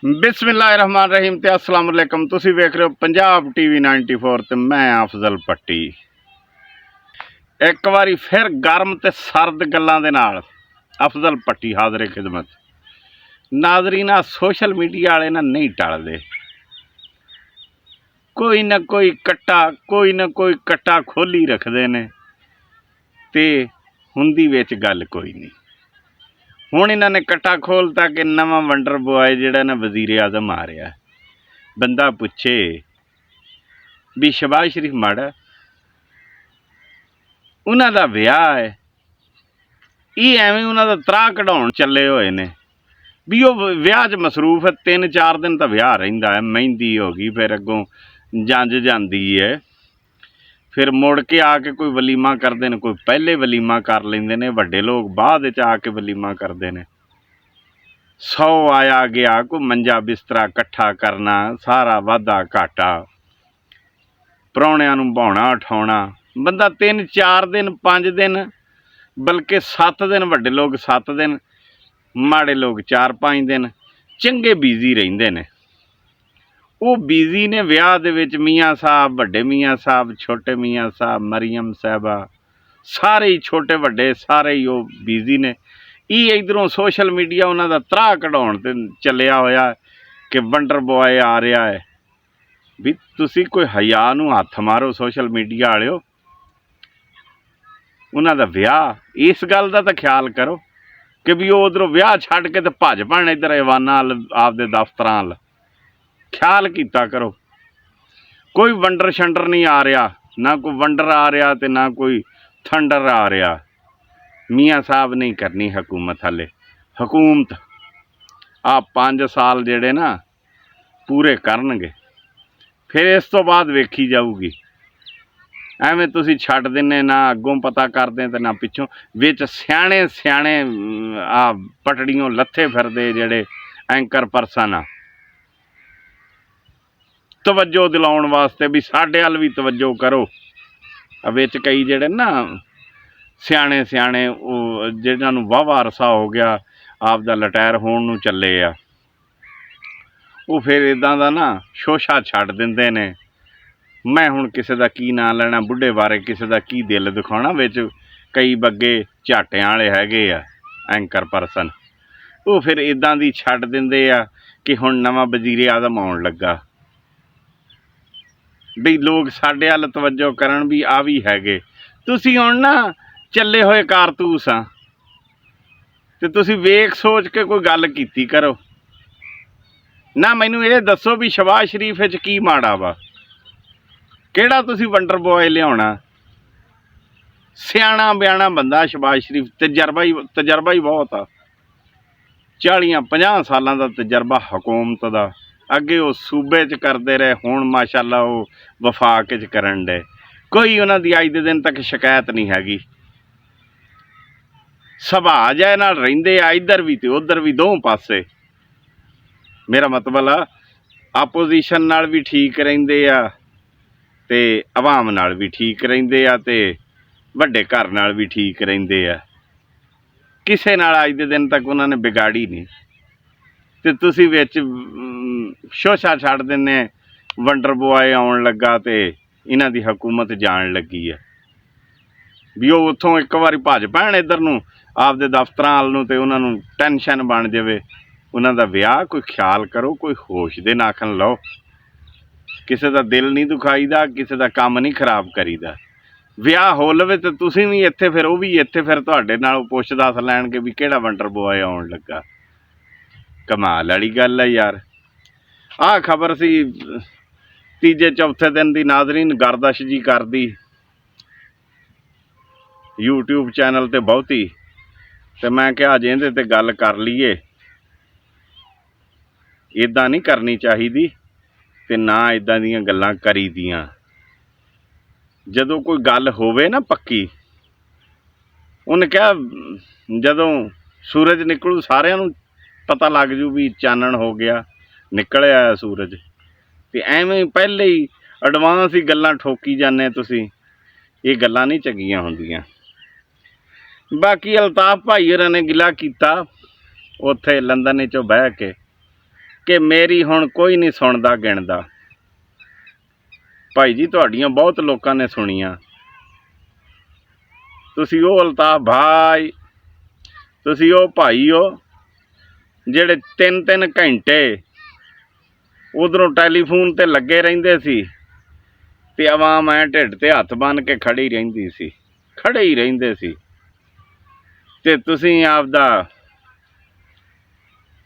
बिस्मिल्लाहिर्रहमानिर्रहीम ते अस्सलाम वालेकुम। तुसी वेख रहे हो पंजाब टीवी 94 ते मैं अफजल पट्टी। एक बारी फिर गर्म ते सर्द गल्लां दे नाल अफजल पट्टी हाज़र खिदमत। नाज़रीन, सोशल मीडिया वाले ना नहीं टलदे। कोई ना कोई कट्टा खोली रखते ने ते हुंदी विच गल कोई नहीं। हुण इन्हां ने कट्टा खोलता कि नवां वंडर बॉय जिहड़ा ना वज़ीर आज़म आ रहा। बंदा पुछे भी शहबाज शरीफ माड़ा, उन्हां दा विआह है, एवें उन्हां दा त्राह कढाउण चले होए ने भी वो विआह च मसरूफ है। 3-4 दिन तो विआह रहिंदा है, मेहंदी हो गई, फिर अगों जंज जांदी है, फिर मुड़ के आके कोई वलीमा करते हैं, कोई पहले वलीमा कर लेंदे ने, वड्डे लोग बाद च आके वलीमा करते हैं। 100 आया गया, कोई मंजा बिस्तरा कट्ठा करना, सारा वाधा घाटा, प्राहुणियां नूं भाउणा उठाउणा। बंदा 3-4 दिन 5 दिन बल्कि 7 दिन, वड्डे लोग 7 दिन, माड़े लोग 4-5 दिन चंगे बिजी रहिंदे ने। वो बिजी ने विआह दे विच मियाँ साहब, वड्डे मियाँ साहब, छोटे मियाँ साहब, मरियम साहबा, सारे ही छोटे वड्डे सारे ही वो बिजी ने। इधरों सोशल मीडिया उन्हां दा त्राह कढाउण ते चलिया होया कि वंडर बॉय आ रहा है। भी तुसी कोई हया नूं हत्थ मारो सोशल मीडिया वालिओ। उन्हां दा विआह, इस गल दा तां ख्याल करो कि भी वो उधरों विआह छड्ड के ते भज पैण इधर ऐवानां अल, आपदे दफ्तरां अल। ख्याल कीता करो। कोई वंडर शंडर नहीं आ रहा, ना कोई वंडर आ रहा ते ना कोई थंडर आ रहा। मियाँ साहब नहीं करनी हुकूमत, हाले हुकूमत आ 5 साल जेड़े ना पूरे करनगे, फिर इस तो बाद वेखी जाऊगी। एवें तुसी छड्ड दिन्ने, ना अगों पता करदे ते ना पिछों। विच सियाणे सियाणे आ पटड़ियों लत्थे फिरदे जेड़े एंकर परसन आ, तवज्जो दिलाउण वास्ते भी साडे अल भी तवज्जो करो। विच कई जेड़े ना सियाणे सियाणे जिन्हां नूं वाहवा अरसा हो गया आपदा लटैर होण नूं चले आ, वो फिर इदां दा ना शोशा छड्ड दिंदे ने। मैं हुण किसे दा की नां लैणा, बुढ़े बारे किसे दा की दिल दिखाउणा। विच कई बग्गे झाटियां वाले हैगे आ एंकर परसन, वो फिर इदां दी छड्ड दिंदे आ कि हुण नवां वज़ीर आज़म आउण लगा, भी लोग साडे अल तवज्जो करन भी आ भी हैगे। तुसी हुण ना चले होए कारतूस आ ते तुसी वेख सोच के कोई गल कीती करो ना। मैनू ये दसो भी शहबाज शरीफ विच की माड़ा वा, किहड़ा तुसी वंडर बॉय लियाउणा। सियाणा बयाणा बंदा शहबाज शरीफ, तजर्बा ही बहुत आ। 40-50 सालां दा तजर्बा हुकूमत दा। अगे वो सूबे च करते रहे, हुण माशाअल्लाह वो वफाक च करन डे। कोई उन्हां दी अज दे दिन तक शिकायत नहीं हैगी। सुभाऽ जै नाल रहिंदे आ, इधर भी ते उधर भी, दों पासे। मेरा मतलब आ आपोजिशन नाल भी ठीक रहिंदे आ ते अवाम नाल भी ठीक रहिंदे आ ते वड्डे घर नाल भी ठीक रहिंदे आ। किसे नाल अज दे दिन तक उन्होंने बिगाड़ी नहीं। ते तुसी विच शोशा छड्ड दिन्ने, वंडर बॉय आउण लगा ते इन्हां दी हुकूमत जाण लगी है। भी वो उत्थों एक बारी भज पैण इधर नूं आपदे दफ्तरां अल नूं ते उन्हां नूं टेंशन बन जावे। उन्हां दा विआह कोई ख्याल करो, कोई होश दे नाखन लो। किसे दा दिल नहीं दुखाईदा, किसे दा काम नहीं खराब करीदा। विआह हो लवे तो तुसी भी इत्थे, फिर वो भी इत्थे, फिर तुहाडे नाल पुछ दस लैणगे भी किहड़ा वंडर बॉय आउण लगा। कमाल वाली गल है यार। आ खबर सी तीजे चौथे दिन दी, नाज़रीन गर्दश जी करदी यूट्यूब चैनल ते बहुती, ते मैं कहा अज इहदे ते गल कर लीए। इदां नहीं करनी चाहिदी ते ना इदां दियां गल्लां करी दियां। जदों कोई गल होवे ना पक्की, उन्हें कहा जदों सूरज निकलू सारिਆਂ ਨੂੰ पता लग जू भी चानण हो गया, निकल आया सूरज। ते एवें पहले ही एडवांस ही गल्लां ठोकी जाने तुसी, ये गल्लां नहीं चंगियां हुंदियां। बाकी अल्ताफ भाई होरां ने गिला कीता उत्थे लंदन चों बह के, ਕਿ ਮੇਰੀ ਹੁਣ ਕੋਈ ਨਹੀਂ ਸੁਣਦਾ ਗਿਣਦਾ। ਭਾਈ ਜੀ ਤੁਹਾਡੀਆਂ ਬਹੁਤ ਲੋਕਾਂ ਨੇ ਸੁਣੀਆਂ। ਤੁਸੀਂ ਉਹ ਅਲਤਾਫ ਭਾਈ, ਤੁਸੀਂ ਉਹ ਭਾਈ ਹੋ ਜਿਹੜੇ 3-3 ਘੰਟੇ ਉਧਰੋਂ ਟੈਲੀਫੋਨ ਤੇ ਲੱਗੇ ਰਹਿੰਦੇ ਸੀ ਤੇ ਆਵਾਮ ਐ ਢਿੱਡ ਤੇ ਹੱਥ ਬੰਨ੍ਹ ਕੇ ਖੜੀ ਰਹਿੰਦੀ ਸੀ, ਖੜੇ ਹੀ ਰਹਿੰਦੇ ਸੀ। ਤੇ ਤੁਸੀਂ ਆਪਦਾ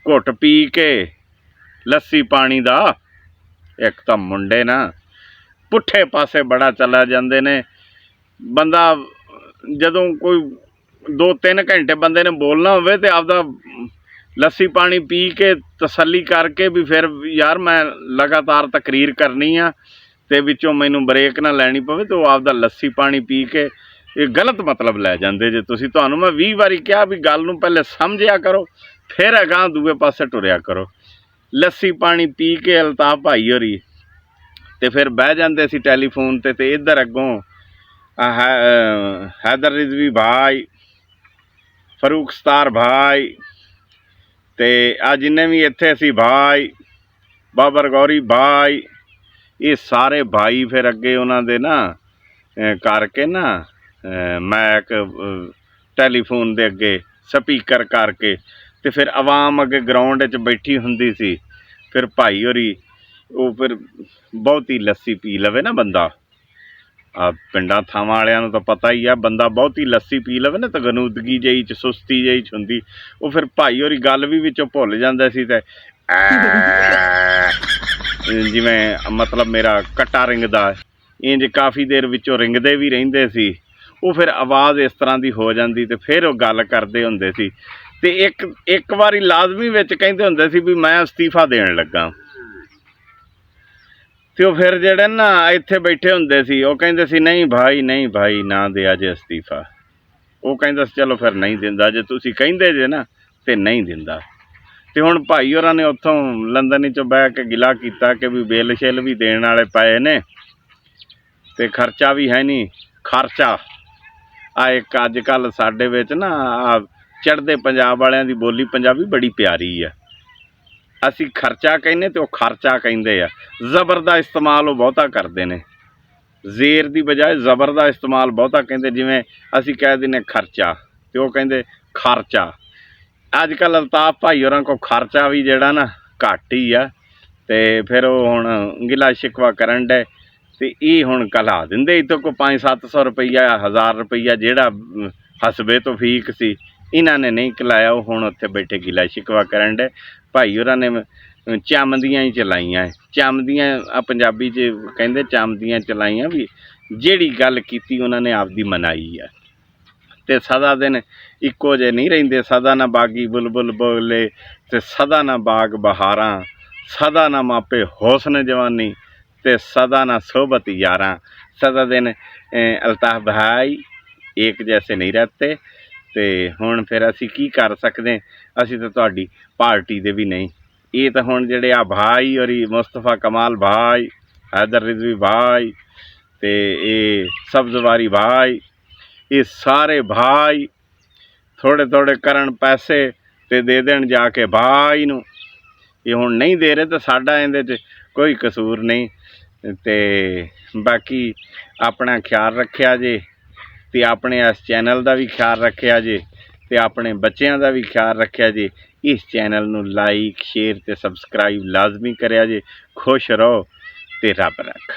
ਘੁੱਟ ਪੀ ਕੇ ਲੱਸੀ ਪਾਣੀ ਦਾ, ਇੱਕ ਤਾਂ ਮੁੰਡੇ ਨਾ ਪੁੱਠੇ ਪਾਸੇ ਬੜਾ ਚਲਾ ਜਾਂਦੇ ਨੇ। ਬੰਦਾ ਜਦੋਂ ਕੋਈ 2-3 ਘੰਟੇ ਬੰਦੇ ਨੇ ਬੋਲਣਾ ਹੋਵੇ ਤੇ ਆਪਦਾ ਲੱਸੀ ਪਾਣੀ ਪੀ ਕੇ ਤਸੱਲੀ ਕਰਕੇ ਵੀ ਫਿਰ ਯਾਰ ਮੈਂ ਲਗਾਤਾਰ ਤਕਰੀਰ ਕਰਨੀ ਆ ਤੇ ਵਿੱਚੋਂ ਮੈਨੂੰ ਬ੍ਰੇਕ ਨਾ ਲੈਣੀ ਪਵੇ, ਤੇ ਉਹ ਆਪਦਾ ਲੱਸੀ ਪਾਣੀ ਪੀ ਕੇ ਇਹ ਗਲਤ ਮਤਲਬ ਲੈ ਜਾਂਦੇ ਜੇ ਤੁਸੀਂ। ਤੁਹਾਨੂੰ ਮੈਂ 20 ਵਾਰੀ ਕਿਹਾ ਵੀ ਗੱਲ ਨੂੰ ਪਹਿਲੇ ਸਮਝਿਆ ਕਰੋ, ਫਿਰ ਅਗਾਂਹ ਦੂਏ ਪਾਸੇ ਟੁਰਿਆ ਕਰੋ। ਲੱਸੀ ਪਾਣੀ ਪੀ ਕੇ ਅਲਤਾਫ ਭਾਈ ਹੋਰੀ ਤੇ ਫਿਰ ਬਹਿ ਜਾਂਦੇ ਸੀ ਟੈਲੀਫੋਨ ਤੇ ਇੱਧਰ ਅੱਗੋਂ हैदर रिजवी भाई, फरूक सतार भाई ते आ जिन्ने भी इत्थे सी भाई, बाबर गौरी भाई, ये सारे भाई फिर अगे उन्होंने ना करके ना मैक टैलीफोन दे अगे स्पीकर करके ते फिर आवाम अगे ग्राउंड च बैठी हुंदी सी। फिर भाई होरी वो फिर बहुत ही लस्सी पी लवे ना बंदा, पिंडां थावां वालियां नूं तां पता ही आ, बंदा बहुत ही लस्सी पी लवे ना तो गनूदगी जही च सुस्ती जही च हुंदी। वो फिर भाई होरी गल भी विचों भुल जांदे सी ते जिवें मतलब मेरा कट्टा रिंगदा इंज काफ़ी देर विचों रिंगदे भी रहिंदे सी। वो फिर आवाज़ इस तरह की हो जाती ते फिर वो गल करदे हुंदे सी ते एक वारी लाजमी विच कहिंदे हुंदे सी भी मैं अस्तीफा देण लगा। तो फिर जेड़े ना इत्थे बैठे हुंदे सी वो कहिंदे सी नहीं भाई ना दे जे अस्तीफा। वो कहिंदा सी चलो फिर नहीं दिंदा, जे तुसीं कहिंदे जे ना ते नहीं दिंदा। ते हुण भाई होरां ने उत्थों लंदन चों बह के गिला कीता कि भी बिल शिल भी देण वाले पए ने ते खर्चा भी है नहीं। खर्चा आ एक अजकल साडे विच ना आ चढ़दे पंजाब वालियां दी बोली पंजाबी बड़ी प्यारी आ। असी खर्चा कहने तो खर्चा कहिंदे आ। ज़बर दा इस्तेमाल वो बहुता करदे ने, जेर दी बजाय ज़बर दा इस्तेमाल बहुता कहिंदे। जिवें असी कह दिंदे खर्चा ते वो कहिंदे खर्चा। अजकल अल्ताफ भाई होरां को खर्चा भी जेड़ा ना घट ही आ ते फिर वो हुण गिला शिकवा करन डे ते ये हुण कला दिंदे इत्थों को 500-700 रुपया 1000 रुपया जेड़ा हसबे तो फीक सी इन्हां ने नहीं कलाया। वो हुण उत्थे बैठे गिला शिकवा करन डे। भाई होरां ने चमदियां ही चलाइयां, चमदियां पंजाबी च कहिंदे चमदियां चलाइयां भी जेड़ी गल कीती उन्होंने आपदी मनाई है। ते सदा दिन इक्को जे नहीं रहिंदे, सदा ना बागी बुलबुल बोले ते सदा ना बाग बहारां, सदा ना मापे हुस्न जवानी ते सदा ना सोबत यारां। सदा दिन अल्ताफ भाई एक जैसे नहीं रहते। ते हुण फिर असी की कर सकदे, असी तो तुहाडी पार्टी दे भी नहीं। ये तो हुण जेड़े आ भाई और मुस्तफा कमाल भाई, हैदर रिजवी भाई ते ये सब्ज़वारी भाई, ये सारे भाई थोड़े थोड़े करन पैसे ते दे देण जाके भाई नूं। ये हुण नहीं दे रहे तो साडा इहदे च कोई कसूर नहीं। ते बाकी अपना ख्याल रखिया जे ते अपने इस चैनल का भी ख्याल रखिया जे ते अपने बच्चों का भी ख्याल रखिया जे। इस चैनल नूं लाइक शेयर ते सबसक्राइब लाजमी करिया जे। खुश रहो ते रब रख।